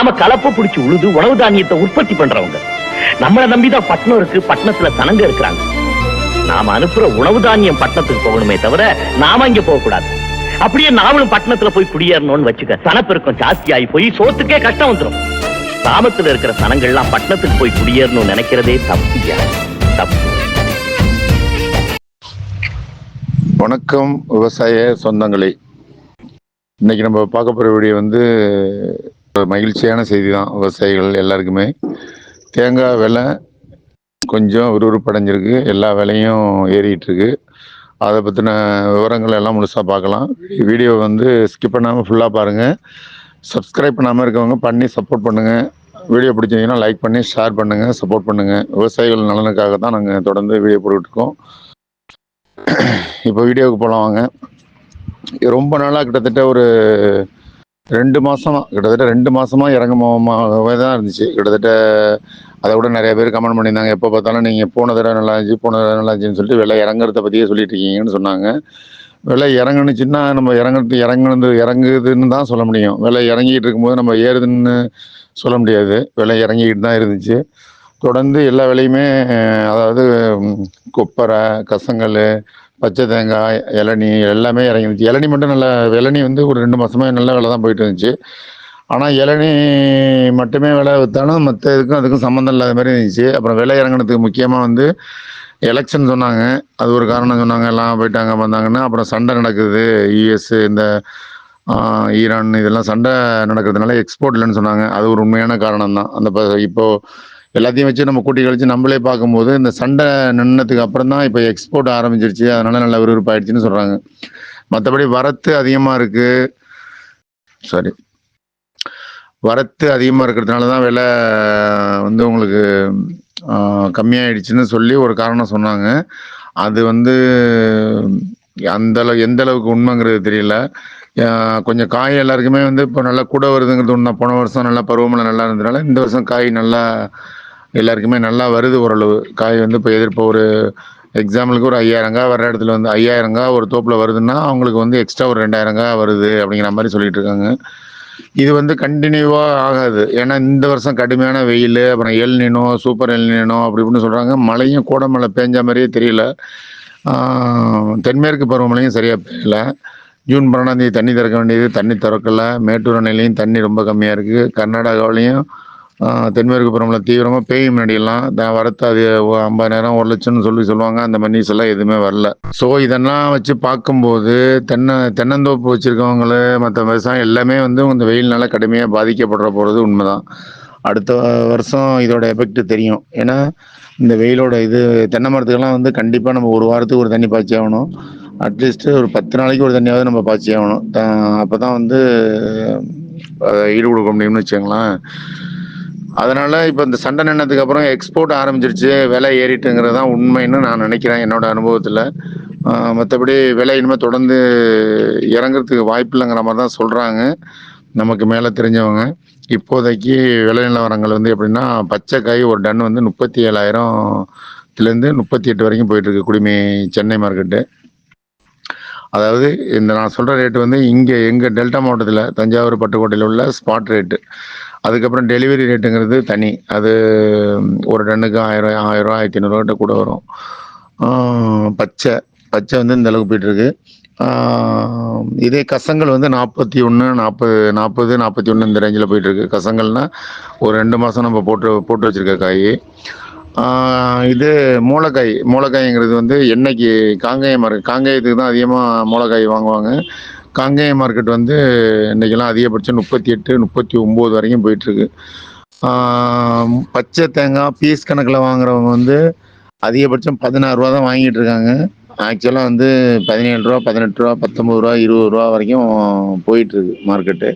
நாம கலப்ப பிடிச்சு உழுது உணவு தானியத்தை உற்பத்தி பண்றவங்க. நம்மளை நம்பிதான் பட்டணம் இருக்கு, பட்டணத்துல சனங்க இருக்கிறாங்க. நாம அனுப்புற உணவு தானியம் பட்டணத்துக்கு போகணுமே தவிர நாம இங்க போக கூடாது. அப்படியே நாமளும் பட்டணத்துல போய் குடியேறணும்னு வச்சுக்க, சனப்பெருக்கம் ஜாஸ்தி ஆகி போய் சோத்துக்கே கஷ்டம் வந்துடும். கிராமத்துல இருக்கிற சனங்கள்லாம் பட்டணத்துக்கு போய் குடியேறணும்னு நினைக்கிறதே தப்பு. தப்பு. வணக்கம் விவசாய சொந்தங்களே. இன்னைக்கு நம்ம பார்க்க போகிற வீடியோ வந்து மகிழ்ச்சியான செய்தி தான் விவசாயிகள் எல்லாருக்குமே. தேங்காய் விலை கொஞ்சம் விறுவிறுப்படைஞ்சிருக்கு, எல்லா விலையும் ஏறிட்டு இருக்கு. அதை பற்றின விவரங்கள் எல்லாம் முழுசாக பார்க்கலாம். வீடியோ வந்து ஸ்கிப் பண்ணாமல் ஃபுல்லாக பாருங்கள். சப்ஸ்கிரைப் பண்ணாமல் இருக்கவங்க பண்ணி சப்போர்ட் பண்ணுங்கள். வீடியோ பிடிச்சிங்கன்னா லைக் பண்ணி ஷேர் பண்ணுங்கள், சப்போர்ட் பண்ணுங்கள். விவசாயிகள் நலனுக்காக தான் நாங்கள் தொடர்ந்து வீடியோ போட்டுட்ருக்கோம். இப்போ வீடியோவுக்கு போகலாம் வாங்க. ரொம்ப நாளாக கிட்டத்தட்ட ஒரு 2 மாதமாக இறங்கமாகவே தான் இருந்துச்சு. கிட்டத்தட்ட அதை விட நிறைய பேர் கமெண்ட் பண்ணியிருந்தாங்க, எப்போ பார்த்தாலும் நீங்கள் போன தடவை நல்லா இருந்துச்சுன்னு சொல்லிட்டு விலை இறங்குறத பற்றியே சொல்லிட்டு இருக்கீங்கன்னு சொன்னாங்க. விலை இறங்குனுச்சுன்னா நம்ம இறங்குதுன்னு தான் சொல்ல முடியும். விலை இறங்கிட்டு இருக்கும்போது நம்ம ஏறுதுன்னு சொல்ல முடியாது. விலை இறங்கிக்கிட்டு தான் இருந்துச்சு. தொடர்ந்து எல்லா விலையுமே, அதாவது கொப்பரை, கசங்கல், பச்சை தேங்காய், இளநீ எல்லாமே இறங்கிருந்துச்சு. இளநீ மட்டும் இளநீ வந்து ஒரு 2 மாதமாக நல்ல விலை தான் போயிட்டு இருந்துச்சு. ஆனால் இளநீ மட்டுமே விலை விற்றாலும் மற்ற அதுக்கும் சம்மந்தம் இல்லாத மாதிரி இருந்துச்சு. அப்புறம் விலை இறங்கினதுக்கு முக்கியமாக வந்து எலெக்ஷன் சொன்னாங்க, அது ஒரு காரணம் சொன்னாங்க. எல்லாம் போயிட்டாங்க வந்தாங்கன்னா. அப்புறம் சண்டை நடக்குது, யுஎஸ் இந்த ஈரான் இதெல்லாம் சண்டை நடக்கிறதுனால எக்ஸ்போர்ட் இல்லைன்னு சொன்னாங்க. அது ஒரு உண்மையான காரணம் தான். இப்போது எல்லாத்தையும் வச்சு நம்ம கூட்டி கழிச்சு நம்மளே பார்க்கும்போது இந்த சண்டை நின்னதுக்கு அப்புறம் தான் இப்போ எக்ஸ்போர்ட் ஆரம்பிச்சிருச்சு. அதனால நல்ல விறுவிறுப்பாயிடுச்சுன்னு சொல்கிறாங்க. மற்றபடி வரத்து அதிகமாக இருக்கிறதுனால தான் விலை வந்து உங்களுக்கு கம்மியாயிடுச்சுன்னு சொல்லி ஒரு காரணம் சொன்னாங்க. அது வந்து எந்த அளவுக்கு உண்மைங்கிறது தெரியல. கொஞ்சம் காய் எல்லாருக்குமே வந்து இப்போ நல்லா கூட வருதுங்கிறது ஒன்று. போன வருஷம் நல்லா பருவமழை நல்லா இருந்ததுனால இந்த வருஷம் காய் நல்லா எல்லாருக்குமே நல்லா வருது. ஓரளவு காய் வந்து இப்போ ஒரு எக்ஸாம்பிளுக்கு ஒரு 5000 காய் வர்ற இடத்துல வந்து 5000 காய் ஒரு தோப்பில் வருதுன்னா அவங்களுக்கு வந்து எக்ஸ்ட்ரா ஒரு 2000 காய் வருது அப்படிங்கிற மாதிரி சொல்லிட்டு இருக்காங்க. இது வந்து கண்டினியூவாக ஆகாது. ஏன்னா இந்த வருஷம் கடுமையான வெயில், அப்புறம் எல்நினோ, சூப்பர் எல்நினோ அப்படி இப்படின்னு சொல்கிறாங்க. மழையும் கோடமழை பேஞ்ச மாதிரியே தெரியல. தென்மேற்கு பருவமழையும் சரியாக பெய்யல. ஜூன் 12ஆம் தேதி தண்ணி திறக்க வேண்டியது தண்ணி திறக்கலை. மேட்டூர் அணையிலையும் தண்ணி ரொம்ப கம்மியாக இருக்குது. கர்நாடகாவிலையும் தென்மேற்கு பருவமழை தீவிரமாக பெய்யும். முன்னாடியெல்லாம் வரத்து அது 50,000 1 லட்சம்னு சொல்லுவாங்க. அந்த மாதிரி நியூஸ் எல்லாம் எதுவுமே வரல. ஸோ இதெல்லாம் வச்சு பார்க்கும்போது தென்னந்தோப்பு வச்சுருக்கவங்கள மற்ற விவசாயம் எல்லாமே வந்து இந்த வெயில்னால கடுமையாக பாதிக்கப்படுற போகிறது உண்மைதான். அடுத்த வருஷம் இதோட எஃபெக்ட் தெரியும். ஏன்னா இந்த வெயிலோட தென்னை மரத்துக்கெல்லாம் வந்து கண்டிப்பாக நம்ம ஒரு வாரத்துக்கு ஒரு தண்ணி பாய்ச்சி ஆகணும். அட்லீஸ்ட் ஒரு 10 நாளைக்கு ஒரு தண்ணியாவது நம்ம பாய்ச்சி ஆகணும். அப்போ தான் வந்து ஈடு கொடுக்க முடியும்னு வச்சுங்களேன். அதனால இப்போ இந்த சண்டை நின்னதுக்கு அப்புறம் எக்ஸ்போர்ட் ஆரம்பிச்சிருச்சு, விலை ஏறிட்டுங்கிறது தான் உண்மைன்னு நான் நினைக்கிறேன் என்னோட அனுபவத்தில். மற்றபடி விலை இனிமேல் தொடர்ந்து இறங்குறதுக்கு வாய்ப்பு இல்லைங்கிற மாதிரி தான் சொல்கிறாங்க நமக்கு மேலே தெரிஞ்சவங்க. இப்போதைக்கு விலை நிலவரங்கள் வந்து எப்படின்னா, பச்சை காய் ஒரு டன் வந்து 37,000லேருந்து 38 வரைக்கும் போயிட்டுருக்கு குடிமை சென்னை மார்க்கெட்டு. அதாவது இந்த நான் சொல்கிற ரேட்டு வந்து இங்கே எங்கள் டெல்டா மாவட்டத்தில் தஞ்சாவூர் பட்டுக்கோட்டையில் உள்ள ஸ்பாட் ரேட்டு. அதுக்கப்புறம் டெலிவரி ரேட்டுங்கிறது தனி. அது ஒரு டன்னுக்கு 1000, 1500 கூட வரும். பச்சை வந்து இந்த அளவுக்கு போயிட்டுருக்கு. இதே கசங்கள் வந்து 41, 40, 41 இந்த ரேஞ்சில் போயிட்டுருக்கு. கசங்கள்னால் ஒரு 2 மாதம் நம்ம போட்டு வச்சுருக்க காய். இது மூளைக்காய்ங்கிறது வந்து என்னைக்கு காங்கேயத்துக்கு தான் அதிகமாக மூளைக்காய் வாங்குவாங்க. காங்கேய மார்க்கெட் வந்து இன்றைக்கெல்லாம் அதிகபட்சம் 38, 39 வரைக்கும் போயிட்டுருக்கு. பச்சை தேங்காய் பீஸ் கணக்கில் வாங்குறவங்க வந்து அதிகபட்சம் 16 ரூபா தான் வாங்கிட்டு இருக்காங்க. ஆக்சுவலாக வந்து 17 ரூபா, 18 ரூபா, 19 ரூபா, 20 ரூபா வரைக்கும் போயிட்டுருக்கு மார்க்கெட்டு.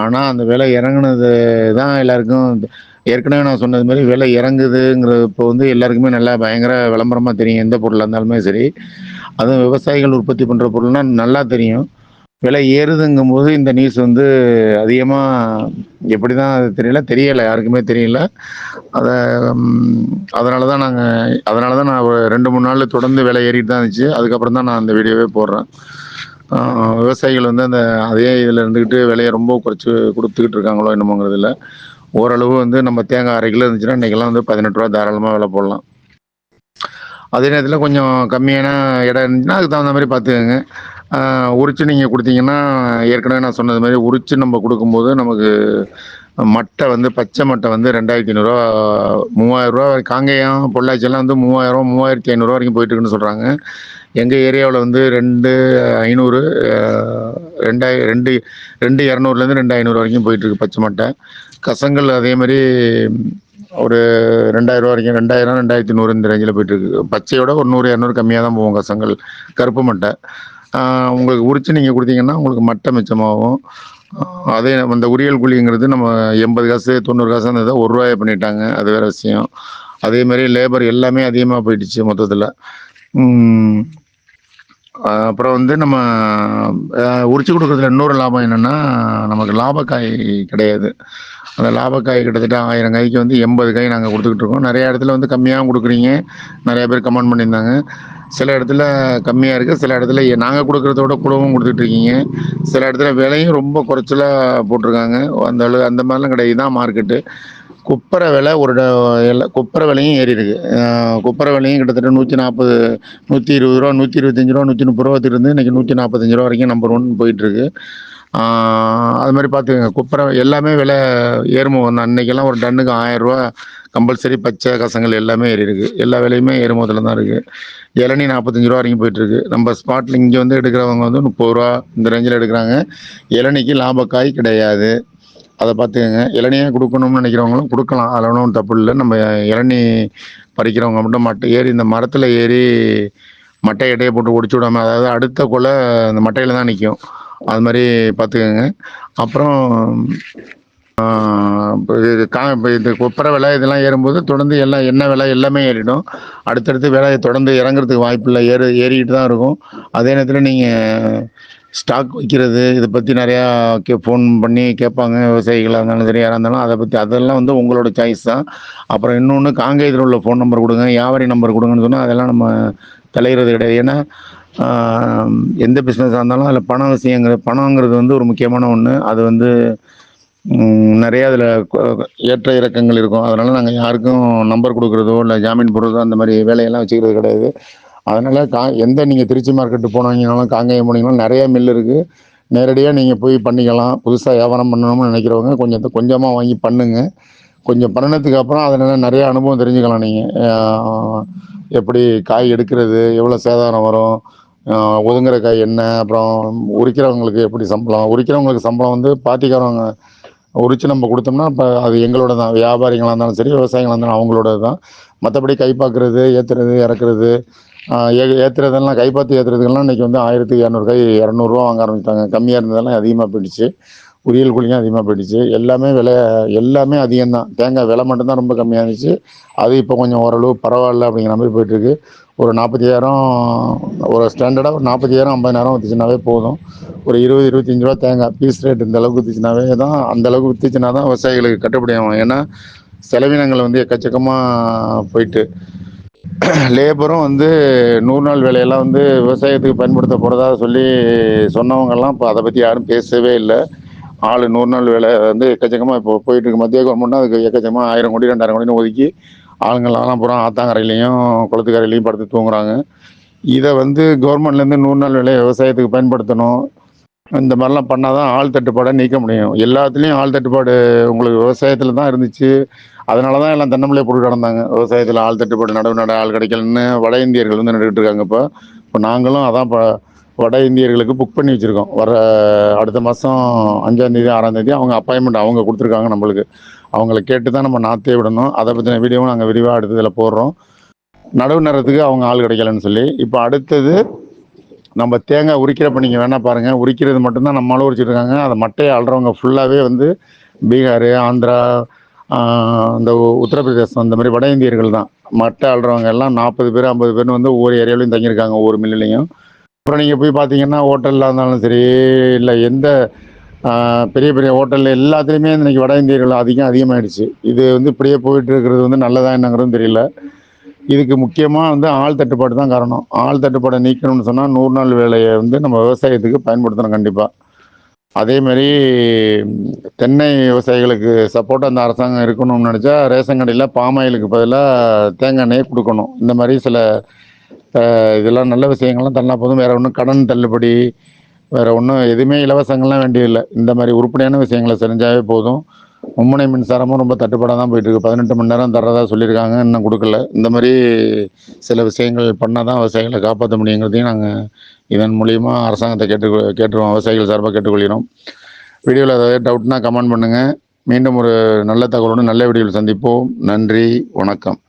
ஆனால் அந்த விலை இறங்குனது தான் எல்லாருக்கும் ஏற்கனவே நான் சொன்னது மாதிரி விலை இறங்குதுங்கிறது இப்போ வந்து எல்லாருக்குமே நல்லா பயங்கர விளம்பரமாக தெரியும். எந்த பொருளாக இருந்தாலுமே சரி, அதுவும் விவசாயிகள் உற்பத்தி பண்ணுற பொருள்னால் நல்லா தெரியும். விலை ஏறுதுங்கும் போது இந்த நியூஸ் வந்து அதிகமாக எப்படி தான் அது தெரியலை, யாருக்குமே தெரியல. அதனால தான் நான் ஒரு 2-3 நாள் தொடர்ந்து விலை ஏறிட்டு தான் இருந்துச்சு. அதுக்கப்புறம் தான் நான் அந்த வீடியோவே போடுறேன். விவசாயிகள் வந்து அந்த அதே இதில் இருந்துக்கிட்டு விலையை ரொம்ப குறைச்சி கொடுத்துக்கிட்டு இருக்காங்களோ என்னமோங்கிறதுல ஓரளவு வந்து நம்ம தேங்காய் 1/2 கிலோ இருந்துச்சுன்னா இன்றைக்கெல்லாம் வந்து 18 ரூபா தாராளமாக விலை போடலாம். அதே நேரத்தில் கொஞ்சம் கம்மியான இடம் இருந்துச்சுன்னா அதுக்கு தகுந்த மாதிரி பார்த்துக்கோங்க. உரிச்சு நீங்கள் கொடுத்தீங்கன்னா ஏற்கனவே நான் சொன்னது மாதிரி உரிச்சு நம்ம கொடுக்கும்போது நமக்கு மட்டை வந்து பச்சை மட்டை வந்து 2500 3000 காங்கேயம் பொள்ளாச்சியெல்லாம் வந்து 3000 3500 வரைக்கும் போயிட்டு இருக்குன்னு சொல்கிறாங்க. எங்கள் ஏரியாவில் வந்து 2500 2200 2500 வரைக்கும் போயிட்டுருக்கு பச்சை மட்டை. கசங்கள் அதே மாதிரி ஒரு 2000 வரைக்கும் 2000 2100 இந்த ரேஞ்சில் போயிட்டுருக்கு. பச்சையோட ஒரு 100 200 கம்மியாக தான் போகும் கசங்கள் கருப்பு மட்டை. உங்களுக்கு உரிச்சு நீங்கள் கொடுத்தீங்கன்னா உங்களுக்கு மட்டை மிச்சமாகும். அதே அந்த உரியல் கூலிங்கிறது நம்ம 80 காசு 90 காசு இருந்ததை 1 ரூபாயை பண்ணிட்டாங்க. அது வேறு விஷயம். அதே மாதிரி லேபர் எல்லாமே அதிகமாக போயிடுச்சு மொத்தத்தில். அப்புறம் வந்து நம்ம உரிச்சு கொடுக்குறதுல இன்னொரு லாபம் என்னென்னா நமக்கு லாபக்காய் கிடையாது. அந்த லாபக்காய் கிட்டத்தட்ட 1000 காய்க்கு வந்து 80 காய் நாங்கள் கொடுத்துக்கிட்டு இருக்கோம். நிறையா இடத்துல வந்து கம்மியாகவும் கொடுக்குறீங்க. நிறையா பேர் கமெண்ட் பண்ணியிருந்தாங்க. சில இடத்துல கம்மியாக இருக்குது, சில இடத்துல நாங்கள் கொடுக்குறத விட கூடவும் கொடுத்துட்டு இருக்கீங்க. சில இடத்துல விலையும் ரொம்ப குறைச்சலாக போட்டிருக்காங்க. அந்த மாதிரிலாம் கிடையாது. தான் மார்க்கெட்டு. குப்பரை விலை குப்பரை விலையும் ஏறி இருக்கு. குப்பரை விலையும் கிட்டத்தட்ட 140 120 ரூபா 125 ரூபா 130 ரூபா இருந்து இன்னைக்கு 145 ரூபா வரைக்கும் நம்பர் 1 போயிட்டு இருக்கு. அது மாதிரி பார்த்துக்கோங்க. குப்பரை எல்லாமே விலை ஏறுமுகம் தான். அன்னைக்கெல்லாம் ஒரு டன்னுக்கு 1000 ரூபா கம்பல்சரி. பச்சை கசங்கள் எல்லாமே ஏறி இருக்கு. எல்லா விலையுமே ஏறுமுகத்தில் தான் இருக்கு. இளநீ 45 ரூபா வரைக்கும் போயிட்டு இருக்கு. நம்ம ஸ்பாட்டில் இங்கே வந்து எடுக்கிறவங்க வந்து 30 ரூபா இந்த ரேஞ்சில் எடுக்கிறாங்க. இளநிக்கு லாபக்காய் கிடையாது. அதை பார்த்துக்கோங்க. இளநியாக கொடுக்கணும்னு நினைக்கிறவங்களும் கொடுக்கலாம், அதில் ஒன்றும் தப்பு இல்லை. நம்ம இளநீ பறிக்கிறவங்க மட்டும் மட்டை ஏறி இந்த மரத்தில் ஏறி மட்டை எட்டையை போட்டு ஒடிச்சு விடாமல், அதாவது அடுத்த கொலை அந்த மட்டையில் தான் நிற்கும். அது மாதிரி பார்த்துக்கோங்க. அப்புறம் இப்போ இது கொப்பரை விலை இதெல்லாம் ஏறும்போது தொடர்ந்து எல்லாம் எண்ணெய் விலை எல்லாமே ஏறிடும். அடுத்தடுத்து விலை தொடர்ந்து இறங்குறதுக்கு வாய்ப்பு இல்லை. ஏறிக்கிட்டு தான் இருக்கும். அதே நேரத்தில் நீங்கள் ஸ்டாக் வைக்கிறது இதை பற்றி நிறையா ஃபோன் பண்ணி கேட்பாங்க. விவசாயிகளாக இருந்தாலும் சரி யாராக இருந்தாலும் அதை பற்றி அதெல்லாம் வந்து உங்களோட சாய்ஸ் தான். அப்புறம் இன்னொன்று காங்கேயத்தில் உள்ள ஃபோன் நம்பர் கொடுங்க, வியாபாரி நம்பர் கொடுங்கன்னு சொன்னால் அதெல்லாம் நம்ம தலையிறது கிடையாது. ஏன்னா எந்த பிஸ்னஸாக இருந்தாலும் அதில் பணங்கிறது வந்து ஒரு முக்கியமான ஒன்று. அது வந்து நிறையா அதில் ஏற்ற இறக்கங்கள் இருக்கும். அதனால் நாங்கள் யாருக்கும் நம்பர் கொடுக்குறதோ இல்லை ஜாமீன் போடுறதோ அந்த மாதிரி வேலையெல்லாம் வச்சுக்கிறது கிடையாது. அதனால் எந்த நீங்கள் திருச்சி மார்க்கெட்டு போனீங்கனாலும் காங்கேயம் போனீங்கனாலும் நிறையா மில் இருக்குது. நேரடியாக நீங்கள் போய் பண்ணிக்கலாம். புதுசாக வியாபாரம் பண்ணணும்னு நினைக்கிறவங்க கொஞ்சமாக வாங்கி பண்ணுங்கள். கொஞ்சம் பண்ணினதுக்கு அப்புறம் அதில் நிறையா அனுபவம் தெரிஞ்சுக்கலாம். நீங்கள் எப்படி காய் எடுக்கிறது, எவ்வளோ சேதாரம் வரும், ஒதுங்குற காய் என்ன, அப்புறம் உரிக்கிறவங்களுக்கு எப்படி சம்பளம். உரிக்கிறவங்களுக்கு சம்பளம் வந்து பாத்திக்காரவங்க உரித்து நம்ம கொடுத்தோம்னா இப்போ அது எங்களோட தான். வியாபாரிகளாக இருந்தாலும் சரி விவசாயிகளாக இருந்தாலும் அவங்களோட தான். மற்றபடி கை பார்க்குறது, ஏற்றுறது, இறக்குறது, ஏற்றுறதெல்லாம் கைப்பாத்தி ஏற்றுறதுக்கெல்லாம் இன்றைக்கி வந்து 1200 காய் 200 ரூபா வாங்க ஆரம்பிச்சிட்டாங்க. கம்மியாக இருந்ததெல்லாம் அதிகமாக போயிடுச்சு. உரியல் கூலியும் அதிகமாக போயிடுச்சு. எல்லாமே அதிகம்தான். தேங்காய் விலை மட்டும்தான் ரொம்ப கம்மியாக இருந்துச்சு. அது இப்போ கொஞ்சம் ஓரளவு பரவாயில்ல அப்படிங்கிற மாதிரி போயிட்டுருக்கு. ஒரு 40,000 ஒரு ஸ்டாண்டர்டாக ஒரு 40,000 50,000 விற்றுச்சுனாவே போதும். ஒரு 20-25 ரூபா தேங்காய் பீஸ் ரேட் இந்த அளவுக்கு விற்றுச்சுனாவே தான், அந்த அளவுக்கு விற்றுச்சுனா தான் விவசாயிகளுக்கு கட்டுப்படி ஆகும். ஏன்னா செலவினங்கள் வந்து எக்கச்சக்கமாக போயிட்டு லேபரும் வந்து 100 நாள் வேலையெல்லாம் வந்து விவசாயத்துக்கு பயன்படுத்த போகிறதா சொல்லி சொன்னவங்கெல்லாம் இப்போ அதை பற்றி யாரும் பேசவே இல்லை. 100 நாள் வேலை வந்து எக்கச்சக்கமாக இப்போ போயிட்டு இருக்கு. மத்திய கவர்மெண்ட்னா அதுக்கு எக்கச்சக்கமாக 1000 கோடி 2000 கோடின்னு ஒதுக்கி ஆளுங்கள்லாம் பூரா ஆத்தாங்கரையிலையும் குளத்துக்கரையிலையும் படுத்து தூங்குறாங்க. இதை வந்து கவர்மெண்ட்லேருந்து 100 நாள் வேலையை விவசாயத்துக்கு பயன்படுத்தணும். இந்த மாதிரிலாம் பண்ணால் தான் ஆள் தட்டுப்பாடை நீக்க முடியும். எல்லாத்துலேயும் ஆள் தட்டுப்பாடு உங்களுக்கு விவசாயத்தில் தான் இருந்துச்சு. அதனால தான் எல்லாம் தென்னம்பிள்ளையை போட்டு கிடந்தாங்க. விவசாயத்தில் ஆள் தட்டுப்பாடு, நடவு ஆள் கிடைக்கலன்னு வட இந்தியர்கள் வந்து நட்டுக்கிட்டு இருக்காங்க. இப்போ நாங்களும் அதான் வட இந்தியர்களுக்கு புக் பண்ணி வச்சுருக்கோம். அடுத்த மாதம் 5ஆம் தேதி 6ஆம் தேதி அவங்க அப்பாயின்மெண்ட் அவங்க கொடுத்துருக்காங்க நம்மளுக்கு. அவங்கள கேட்டு தான் நம்ம நாற்றே விடணும். அதை பற்றின வீடியோவும் நாங்கள் விரிவாக அடுத்ததில் போடுறோம். நடவு நடுறதுக்கு அவங்க ஆள் கிடைக்கலன்னு சொல்லி. இப்போ அடுத்தது நம்ம தேங்காய் உரிக்கிறப்ப நீங்கள் வேணால் பாருங்கள். உரிக்கிறது மட்டும்தான் நம்மளும் உரிச்சிட்டு இருக்காங்க. அதை மட்டையை அள்ளுறவங்க ஃபுல்லாகவே வந்து பீகார், ஆந்திரா, இந்த உத்தரப்பிரதேசம் இந்த மாதிரி வட இந்தியர்கள் தான். மட்டை அள்ளுறவங்க எல்லாம் 40 பேர் 50 பேர்னு வந்து ஒவ்வொரு ஏரியாவிலையும் தங்கியிருக்காங்க, ஒவ்வொரு மில்லுலையும். அப்புறம் நீங்கள் போய் பார்த்தீங்கன்னா ஹோட்டலில் இருந்தாலும் சரி இல்லை எந்த பெரிய பெரிய ஹோட்டலில் எல்லாத்துலேயுமே இன்றைக்கி வட இந்தியர்கள் அதிகமாகிடுச்சு. இது வந்து இப்படியே போயிட்டு இருக்கிறது வந்து நல்லதா என்னங்கிறதும் தெரியல. இதுக்கு முக்கியமாக வந்து ஆள் தட்டுப்பாடு தான் காரணம். ஆள் தட்டுப்பாடை நீக்கணும்னு சொன்னால் 100 நாள் வேலையை வந்து நம்ம விவசாயத்துக்கு பயன்படுத்தணும் கண்டிப்பாக. அதே மாதிரி தென்னை விவசாயிகளுக்கு சப்போர்ட் அந்த அரசாங்கம் இருக்கணும்னு நினச்சா ரேஷன் கடையில் பாமாயிலுக்கு பதிலாக தேங்காய் எண்ணெயை கொடுக்கணும். இந்த மாதிரி சில இதெல்லாம் நல்ல விஷயங்கள்லாம் தரலாம் போதும். வேறு ஒன்றும் கடன் தள்ளுபடி, வேறு ஒன்றும் எதுவுமே இலவசங்கள்லாம் வேண்டியதில்லை. இந்த மாதிரி உருப்படியான விஷயங்களை செஞ்சாவே போதும். மும்முனை மின்சாரமும் ரொம்ப தட்டுப்பாடாக தான் போயிட்டுருக்கு. 18 மணி நேரம் தர்றதா சொல்லியிருக்காங்க, இன்னும் கொடுக்கல. இந்த மாதிரி சில விஷயங்கள் பண்ணால் தான் விவசாயிகளை காப்பாற்ற முடியுங்கிறதையும் நாங்கள் இதன் மூலிமா அரசாங்கத்தை கேட்டுருவோம், விவசாயிகள் சார்பாக கேட்டுக்கொள்கிறோம். வீடியோவில் ஏதாவது டவுட்னா கமெண்ட் பண்ணுங்கள். மீண்டும் ஒரு நல்ல தகவலுடன் நல்ல வீடியோவில் சந்திப்போம். நன்றி, வணக்கம்.